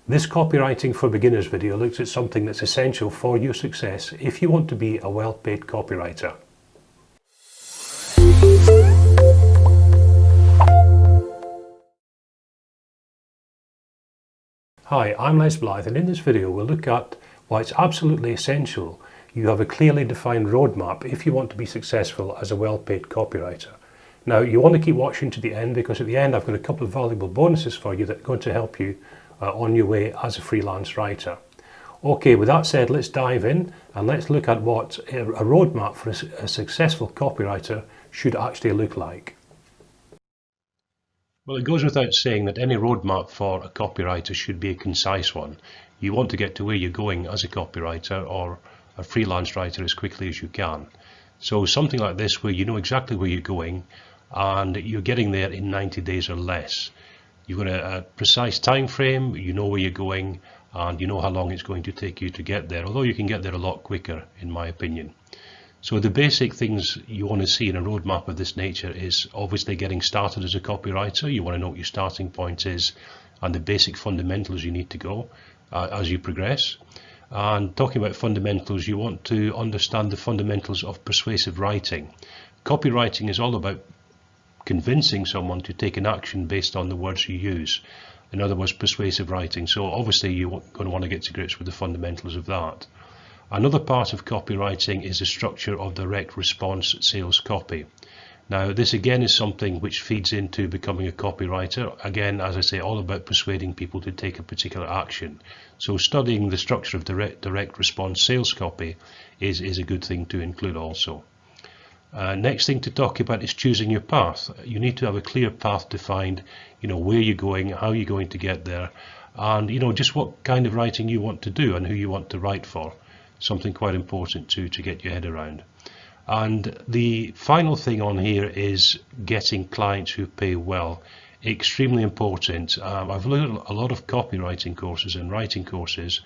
This Copywriting for Beginners video looks at something that's essential for your success if you want to be a well-paid copywriter. Hi, I'm Les Blythe, and in this video we'll look at why it's absolutely essential you have a clearly defined roadmap if you want to be successful as a well-paid copywriter. Now, you want to keep watching to the end, because at the end I've got a couple of valuable bonuses for you that are going to help you on your way as a freelance writer. Okay, with that said, let's dive in and let's look at what a roadmap for a successful copywriter should actually look like. Well, it goes without saying that any roadmap for a copywriter should be a concise one. You want to get to where you're going as a copywriter or a freelance writer as quickly as you can. So something like this, where you know exactly where you're going and you're getting there in 90 days or less. You've got a precise time frame, you know where you're going, and you know how long it's going to take you to get there, although you can get there a lot quicker, in my opinion. So the basic things you want to see in a roadmap of this nature is obviously getting started as a copywriter. You want to know what your starting point is and the basic fundamentals you need to go as you progress. And talking about fundamentals, you want to understand the fundamentals of persuasive writing. Copywriting is all about convincing someone to take an action based on the words you use. In other words, persuasive writing. So obviously you're going to want to get to grips with the fundamentals of that. Another part of copywriting is the structure of direct response sales copy. Now, this again is something which feeds into becoming a copywriter. Again, as I say, all about persuading people to take a particular action. So studying the structure of direct response sales copy is a good thing to include also. Next thing to talk about is choosing your path. You need to have a clear path defined, where you're going, how you're going to get there, and just what kind of writing you want to do and who you want to write for. Something quite important to get your head around. And the final thing on here is getting clients who pay well. Extremely important. I've looked at a lot of copywriting courses and writing courses,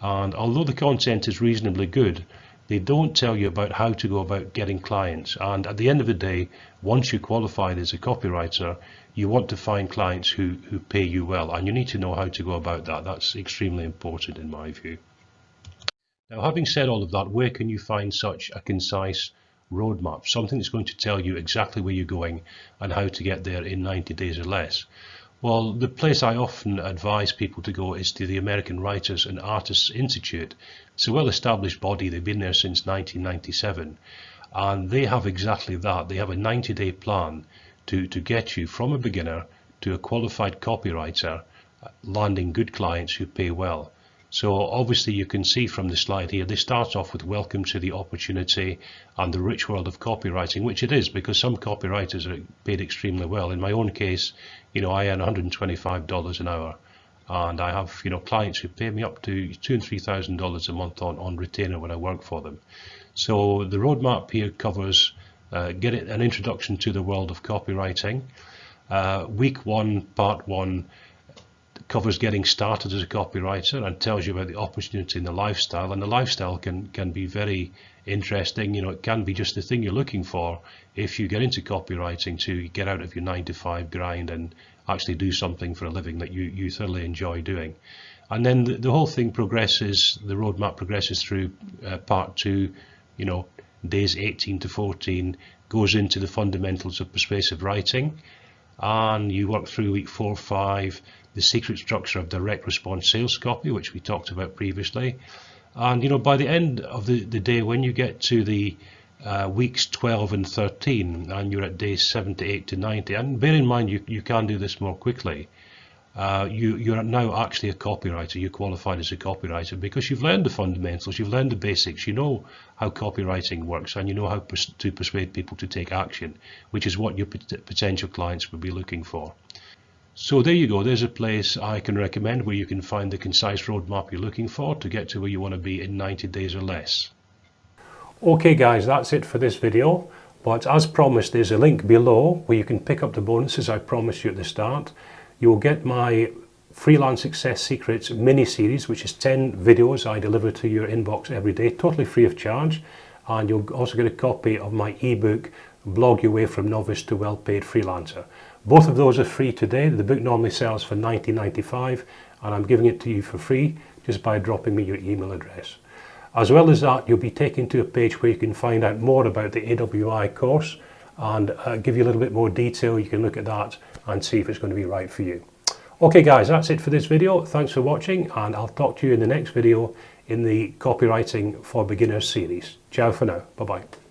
and although the content is reasonably good, they don't tell you about how to go about getting clients. And at the end of the day, once you're qualified as a copywriter, you want to find clients who pay you well, and you need to know how to go about that. That's extremely important in my view. Now, having said all of that, where can you find such a concise roadmap, something that's going to tell you exactly where you're going and how to get there in 90 days or less? Well, the place I often advise people to go is to the American Writers and Artists Institute. It's a well-established body. They've been there since 1997, and they have exactly that. They have a 90-day plan to get you from a beginner to a qualified copywriter, landing good clients who pay well. So obviously you can see from the slide here, they start off with welcome to the opportunity and the rich world of copywriting, which it is, because some copywriters are paid extremely well. In my own case, I earn $125 an hour, and I have clients who pay me up to $2,000 and $3,000 a month on retainer when I work for them. So the roadmap here covers get an introduction to the world of copywriting. Week 1, part 1, covers getting started as a copywriter and tells you about the opportunity and the lifestyle. And the lifestyle can be very interesting. It can be just the thing you're looking for if you get into copywriting, to get out of your 9-to-5 grind and actually do something for a living that you thoroughly enjoy doing. And then the whole thing progresses, the roadmap progresses through part 2, days 18 to 14, goes into the fundamentals of persuasive writing, and you work through week 4, 5, the secret structure of direct response sales copy, which we talked about previously. And by the end of the day, when you get to the weeks 12 and 13, and you're at days 78 to 90, and bear in mind you can do this more quickly, you're now actually a copywriter. You're qualified as a copywriter because you've learned the fundamentals, you've learned the basics, you know how copywriting works, and you know how to persuade people to take action, which is what your potential clients would be looking for. So there you go, there's a place I can recommend where you can find the concise roadmap you're looking for to get to where you want to be in 90 days or less. Okay guys, that's it for this video, but as promised, there's a link below where you can pick up the bonuses I promised you at the start. You will get my Freelance Success Secrets mini-series, which is 10 videos I deliver to your inbox every day, totally free of charge, and you'll also get a copy of my ebook, Blog Your Way from Novice to Well-Paid Freelancer. Both of those are free today. The book normally sells for $19.95, and I'm giving it to you for free just by dropping me your email address. As well as that, you'll be taken to a page where you can find out more about the AWAI course and give you a little bit more detail. You can look at that and see if it's going to be right for you. Okay guys, that's it for this video. Thanks for watching, and I'll talk to you in the next video in the Copywriting for Beginners series. Ciao for now. Bye-bye.